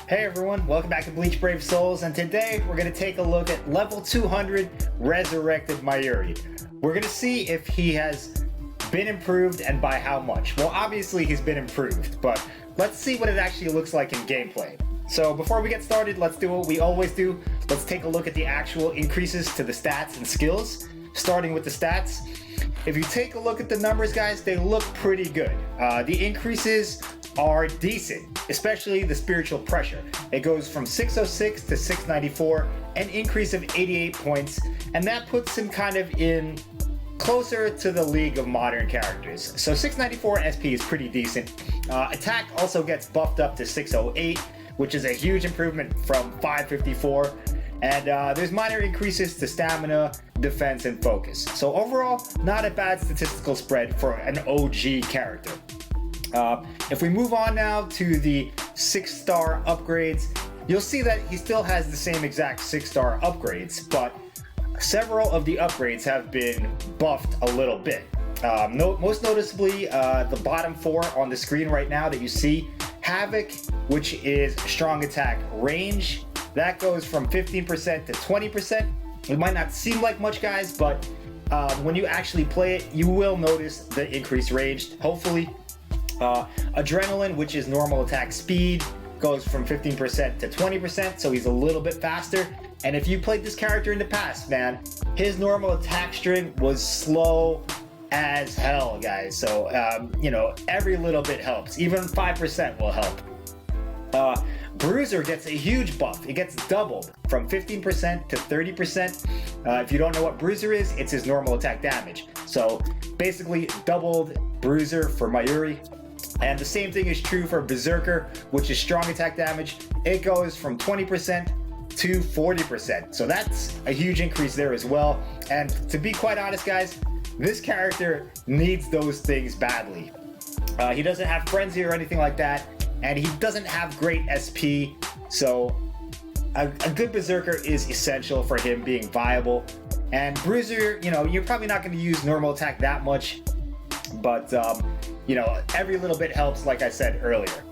Hey everyone, welcome back to Bleach Brave Souls, and today we're going to take a look at level 200 Resurrected Mayuri. We're going to see if he has been improved and by how much. Well, obviously he's been improved, but let's see what it actually looks like in gameplay. So before we get started, let's do what we always do. Let's take a look at the actual increases to the stats and skills, starting with the stats. If you take a look at the numbers, guys, they look pretty good. The increases are decent, especially the spiritual pressure. It goes from 606 to 694, an increase of 88 points, and that puts him kind of in closer to the league of modern characters. So 694 SP is pretty decent. Attack also gets buffed up to 608, which is a huge improvement from 554. And there's minor increases to stamina, defense, and focus. So overall, not a bad statistical spread for an OG character. If we move on now to the 6-star upgrades, you'll see that he still has the same exact 6-star upgrades, but several of the upgrades have been buffed a little bit. Most noticeably, the bottom 4 on the screen right now that you see, Havoc, which is strong attack range, that goes from 15% to 20%. It might not seem like much, guys, but when you actually play it, you will notice the increased range, hopefully. Adrenaline, which is normal attack speed, goes from 15% to 20%, so he's a little bit faster. And if you played this character in the past, man, his normal attack string was slow as hell, guys. So, every little bit helps. Even 5% will help. Bruiser gets a huge buff. It gets doubled from 15% to 30%. If you don't know what Bruiser is, it's his normal attack damage. So basically doubled Bruiser for Mayuri. And the same thing is true for Berserker, which is strong attack damage. It goes from 20% to 40%. So that's a huge increase there as well. And to be quite honest, guys, this character needs those things badly. He doesn't have Frenzy or anything like that, and he doesn't have great SP. So a good Berserker is essential for him being viable. And Bruiser, you're probably not going to use normal attack that much, but every little bit helps, like I said earlier.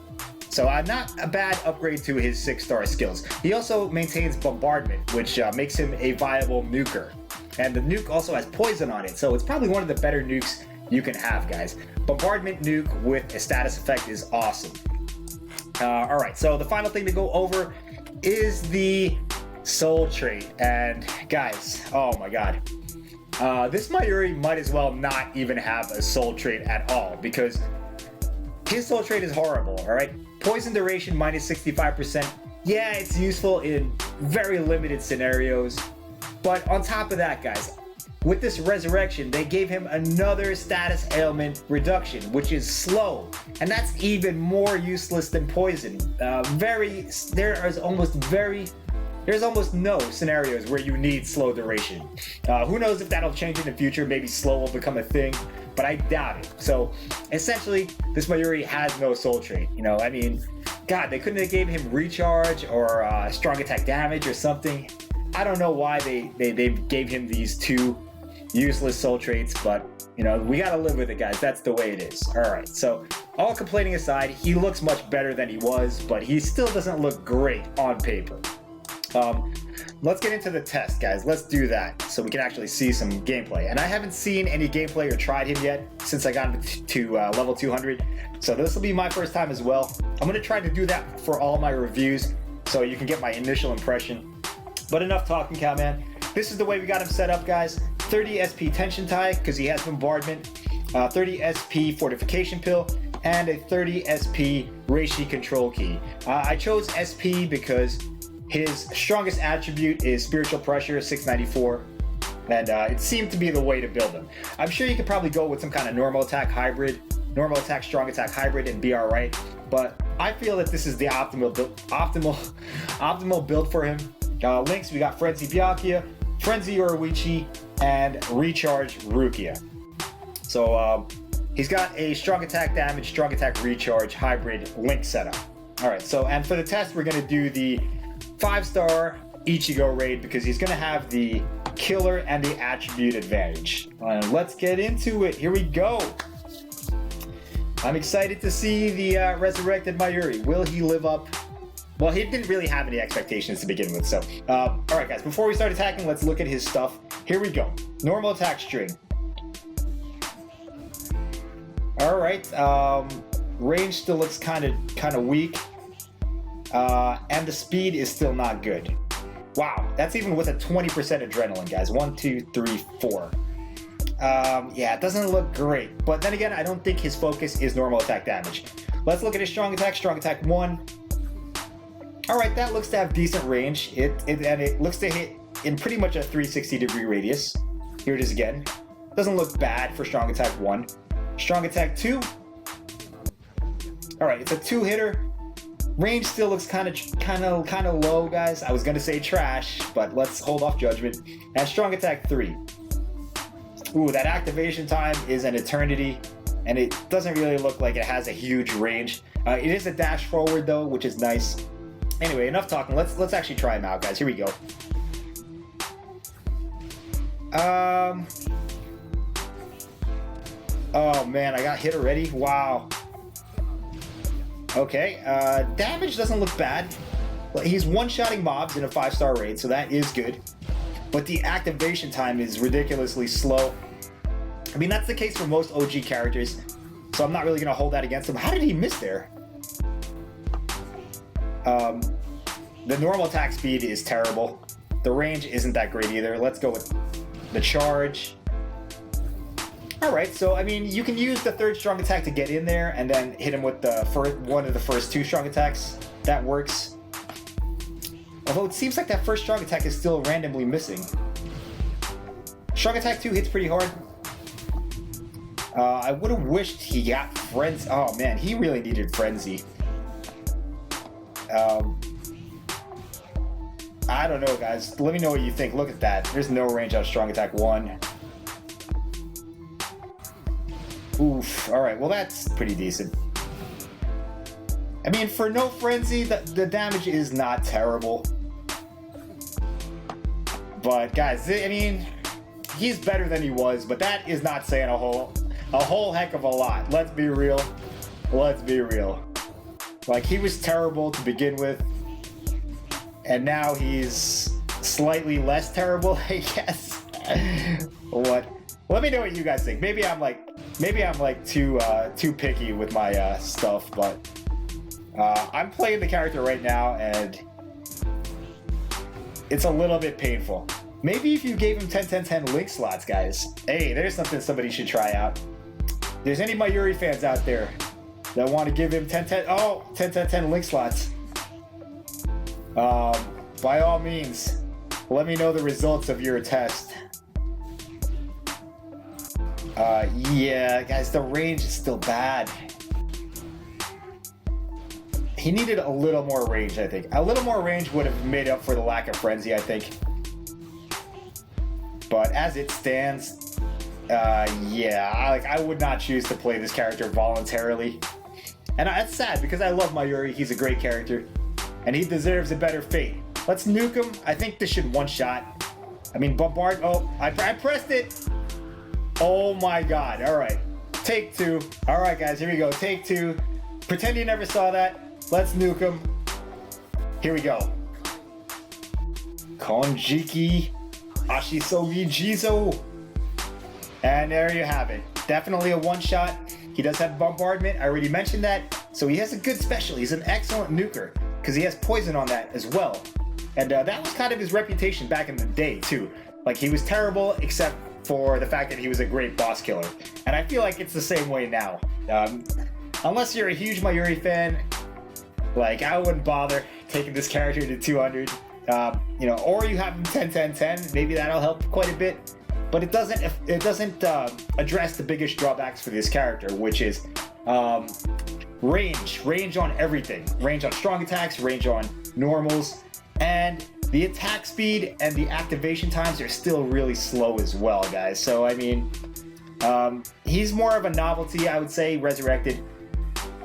So not a bad upgrade to his 6-star skills. He also maintains Bombardment, which makes him a viable nuker. And the nuke also has poison on it, so it's probably one of the better nukes you can have, guys. Bombardment nuke with a status effect is awesome. Alright, so the final thing to go over is the soul trait. And guys, oh my god. This Mayuri might as well not even have a soul trait at all, because his soul trait is horrible, alright? Poison duration minus 65%. Yeah, it's useful in very limited scenarios. But on top of that, guys, with this resurrection, they gave him another status ailment reduction, which is slow. And that's even more useless than poison. There's almost no scenarios where you need slow duration. Who knows if that'll change in the future? Maybe slow will become a thing, but I doubt it. So essentially, this Mayuri has no soul trait. God, they couldn't have gave him recharge or strong attack damage or something. I don't know why they gave him these two useless soul traits, but we gotta live with it, guys. That's the way it is. Alright, so all complaining aside, he looks much better than he was, but he still doesn't look great on paper. Let's get into the test, guys. Let's do that so we can actually see some gameplay. And I haven't seen any gameplay or tried him yet since I got him to level 200. So this will be my first time as well. I'm going to try to do that for all my reviews so you can get my initial impression. But enough talking, Cowman. This is the way we got him set up, guys. 30 SP Tension Tie, because he has Bombardment. 30 SP Fortification Pill. And a 30 SP Reishi Control Key. I chose SP because his strongest attribute is Spiritual Pressure, 694, and it seemed to be the way to build him. I'm sure you could probably go with some kind of normal attack hybrid, normal attack, strong attack hybrid, and be alright, but I feel that this is the optimal build for him. Links, we got Frenzy Byakuya, Frenzy Oroichi, and Recharge Rukia. So he's got a strong attack damage, strong attack recharge hybrid link setup. Alright, so and for the test, we're going to do the 5-star Ichigo raid because he's going to have the killer and the attribute advantage. Let's get into it. Here we go. I'm excited to see the Resurrected Mayuri. Will he live up Well, he didn't really have any expectations to begin with, so. Alright guys, before we start attacking, let's look at his stuff. Here we go. Normal attack string. Alright, range still looks kind of weak. And the speed is still not good. Wow, that's even with a 20% adrenaline, guys. 1, 2, 3, 4. Yeah, it doesn't look great. But then again, I don't think his focus is normal attack damage. Let's look at his strong attack. Strong attack 1. Alright, that looks to have decent range. It looks to hit in pretty much a 360-degree radius. Here it is again. Doesn't look bad for strong attack 1. Strong attack 2. Alright, it's a 2-hitter. Range still looks kind of low, guys. I was gonna say trash, but let's hold off judgment. And strong attack 3. Ooh, that activation time is an eternity, and it doesn't really look like it has a huge range. It is a dash forward though, which is nice. Anyway, enough talking. Let's actually try him out, guys. Here we go. Oh man, I got hit already. Wow. Okay, damage doesn't look bad. He's one-shotting mobs in a 5-star raid, so that is good. But the activation time is ridiculously slow. I mean, that's the case for most OG characters, so I'm not really going to hold that against him. How did he miss there? The normal attack speed is terrible. The range isn't that great either. Let's go with the charge. Alright, so I mean, you can use the 3rd strong attack to get in there and then hit him with the one of the first 2 strong attacks. That works. Although it seems like that first strong attack is still randomly missing. Strong attack 2 hits pretty hard. I would have wished he got Frenzy. Oh man, he really needed Frenzy. I don't know, guys. Let me know what you think. Look at that. There's no range on strong attack 1. Oof. Alright, well that's pretty decent. I mean, for no Frenzy, the damage is not terrible. But guys, I mean, he's better than he was, but that is not saying a whole heck of a lot. Let's be real. Let's be real. Like, he was terrible to begin with, and now he's slightly less terrible, I guess. What? Let me know what you guys think. Maybe I'm like too picky with my stuff, but I'm playing the character right now, and it's a little bit painful. Maybe if you gave him 10-10-10 link slots, guys. Hey, there's something somebody should try out. If there's any Mayuri fans out there that want to give him 10-10-10 link slots, by all means, let me know the results of your test. Yeah, guys, the range is still bad. He needed a little more range, I think. A little more range would have made up for the lack of Frenzy, I think. But as it stands, yeah, I would not choose to play this character voluntarily. And that's sad, because I love Mayuri. He's a great character, and he deserves a better fate. Let's nuke him. I think this should one-shot. I mean, bombard. Oh, I pressed it. Oh my god. All right. Take 2. All right, guys, here we go. Take 2. Pretend you never saw that. Let's nuke him. Here we go. Konjiki Ashisogi Jizo. And there you have it. Definitely a one-shot. He does have bombardment. I already mentioned that. So he has a good special. He's an excellent nuker, because he has poison on that as well. And that was kind of his reputation back in the day, too. Like, he was terrible, except for the fact that he was a great boss killer. And I feel like it's the same way now. Unless you're a huge Mayuri fan, like, I wouldn't bother taking this character to 200. You know, or you have him 10-10-10. Maybe that'll help quite a bit. But it doesn't address the biggest drawbacks for this character, which is range on everything. Range on strong attacks, range on normals, and the attack speed and the activation times are still really slow as well, guys. So, I mean, he's more of a novelty, I would say, Resurrected,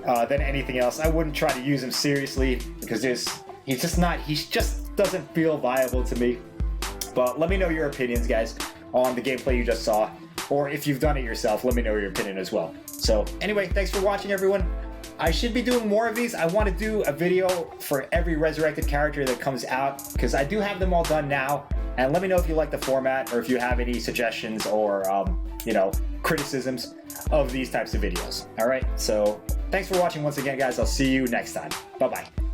than anything else. I wouldn't try to use him seriously, because he just doesn't feel viable to me. But let me know your opinions, guys, on the gameplay you just saw, or if you've done it yourself, let me know your opinion as well. So anyway, thanks for watching, everyone. I should be doing more of these. I want to do a video for every Resurrected character that comes out, because I do have them all done now. And let me know if you like the format, or if you have any suggestions or, criticisms of these types of videos. All right, so thanks for watching once again, guys. I'll see you next time. Bye-bye.